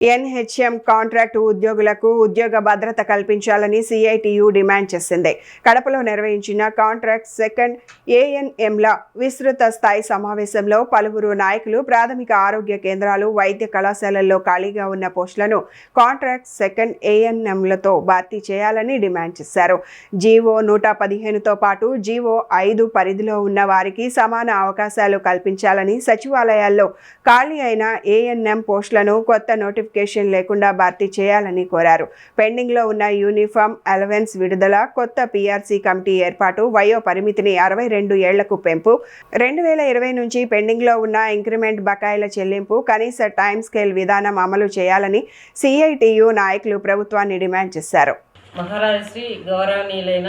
NHM contract ఉద్యోగులకు ఉద్యోగ భద్రత కల్పించాలని సిఐటియు డిమాండ్ చేసింది. కడపలో నిర్వహించిన కాంట్రాక్ట్ సెకండ్ ఏఎన్ఎంల విస్తృత స్థాయి సమావేశంలో పలువురు నాయకులు ప్రాథమిక ఆరోగ్య కేంద్రాలు, వైద్య కళాశాలల్లో ఖాళీగా ఉన్న పోస్టులను కాంట్రాక్ట్ సెకండ్ ఏఎన్ఎంలతో భర్తీ చేయాలని డిమాండ్ చేశారు. జీవో 115తో పాటు జీవో 5 పరిధిలో ఉన్న వారికి సమాన అవకాశాలు కల్పించాలని, సచివాలయాల్లో ఖాళీ అయిన ఏఎన్ఎం పోస్టులను కొత్త నోటిఫికేషన్ లేకుండా భర్తీ చేయాలని కోరారు. పెండింగ్ లో ఉన్న యూనిఫామ్ అలవెన్స్ విడుదల, కొత్త పీఆర్సీ కమిటీ ఏర్పాటు, వయో పరిమితిని 62 ఏళ్లకు పెంపు, 2020 నుంచి పెండింగ్ లో ఉన్న ఇంక్రిమెంట్ బకాయిల చెల్లింపు, కనీస టైం స్కేల్ విధానం అమలు చేయాలని సిఐటియు నాయకులు ప్రభుత్వాన్ని డిమాండ్ చేశారు. మహారాజశ్రీ గౌరవనీయులైన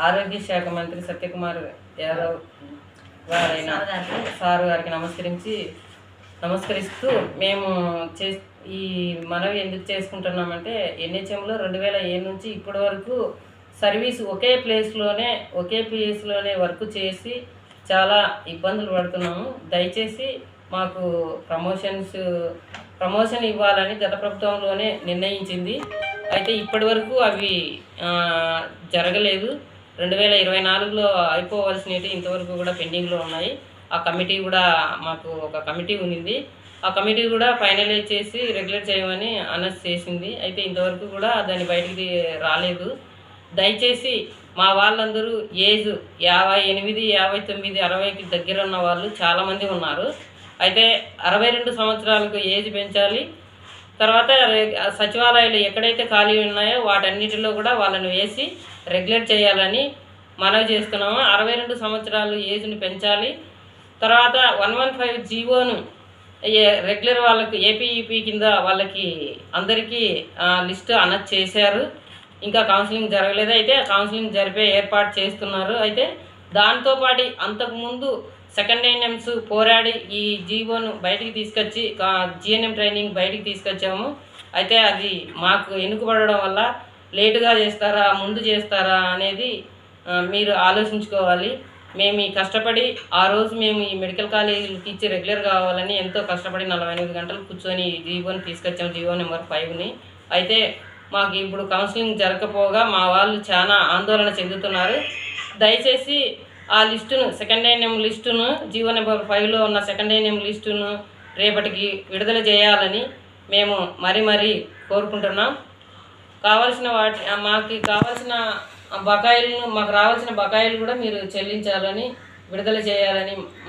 ఆరోగ్య శాఖ మంత్రి సత్యకుమార్ యాదవ్ సార్ గారికి నమస్కరిస్తూ మేము ఈ మనవి ఎందుకు చేసుకుంటున్నామంటే, ఎన్హెచ్ఎంలో 2007 నుంచి ఇప్పటి వరకు సర్వీస్ ఒకే ప్లేస్లోనే వర్క్ చేసి చాలా ఇబ్బందులు పడుతున్నాము. దయచేసి మాకు ప్రమోషన్ ఇవ్వాలని గత ప్రభుత్వంలోనే నిర్ణయించింది. అయితే ఇప్పటి వరకు అవి జరగలేదు. 2024లో అయిపోవలసినవి ఇంతవరకు కూడా పెండింగ్లో ఉన్నాయి. ఆ కమిటీ కూడా మాకు ఒక కమిటీ ఉంది. ఆ కమిటీ కూడా ఫైనలైజ్ చేసి రెగ్యులేట్ చేయమని అనౌన్స్ చేసింది. అయితే ఇంతవరకు కూడా దాన్ని బయటికి రాలేదు. దయచేసి మా వాళ్ళందరూ ఏజ్ 58, 59, 60కి దగ్గర ఉన్న వాళ్ళు చాలామంది ఉన్నారు. అయితే 62 సంవత్సరాలకు ఏజ్ పెంచాలి. తర్వాత సచివాలయాలు ఎక్కడైతే ఖాళీ ఉన్నాయో వాటన్నిటిలో కూడా వాళ్ళని వేసి రెగ్యులేట్ చేయాలని మనవి చేస్తున్నాము. 62 సంవత్సరాలు ఏజ్ని పెంచాలి. తర్వాత 115 జీవోను రెగ్యులర్ వాళ్ళకి ఏపీఈపీ కింద వాళ్ళకి అందరికీ లిస్ట్ అనౌన్స్ చేశారు. ఇంకా కౌన్సిలింగ్ జరగలేదు. అయితే కౌన్సిలింగ్ జరిపే ఏర్పాటు చేస్తున్నారు. అయితే దాంతోపాటు అంతకుముందు సెకండ్ ఏఎన్ఎంస్ పోరాడి ఈ జీవోను బయటికి తీసుకొచ్చి జిఎన్ఎం ట్రైనింగ్ బయటికి తీసుకొచ్చాము. అయితే అది మాకు ఎన్నుకబడడం వల్ల లేటుగా చేస్తారా, ముందు చేస్తారా అనేది మీరు ఆలోచించుకోవాలి. మేము ఈ కష్టపడి ఆ రోజు మేము ఈ మెడికల్ కాలేజీలకి ఇచ్చి రెగ్యులర్ కావాలని ఎంతో కష్టపడి 48 గంటలు కూర్చొని జీవోని తీసుకొచ్చాము, జీవో నెంబర్ 5ని. అయితే మాకు ఇప్పుడు కౌన్సిలింగ్ జరగకపోగా మా వాళ్ళు చాలా ఆందోళన చెందుతున్నారు. దయచేసి ఆ లిస్టును, సెకండ్ ఏఎన్ఎం లిస్టును, జీవో నెంబర్ 5లో ఉన్న సెకండ్ ఏఎన్ఎం లిస్టును రేపటికి విడుదల చేయాలని మేము మరీ కోరుకుంటున్నాం. మాకు రావాల్సిన బకాయిలు కూడా మీరు చెల్లించాలని, విడుదల చేయాలని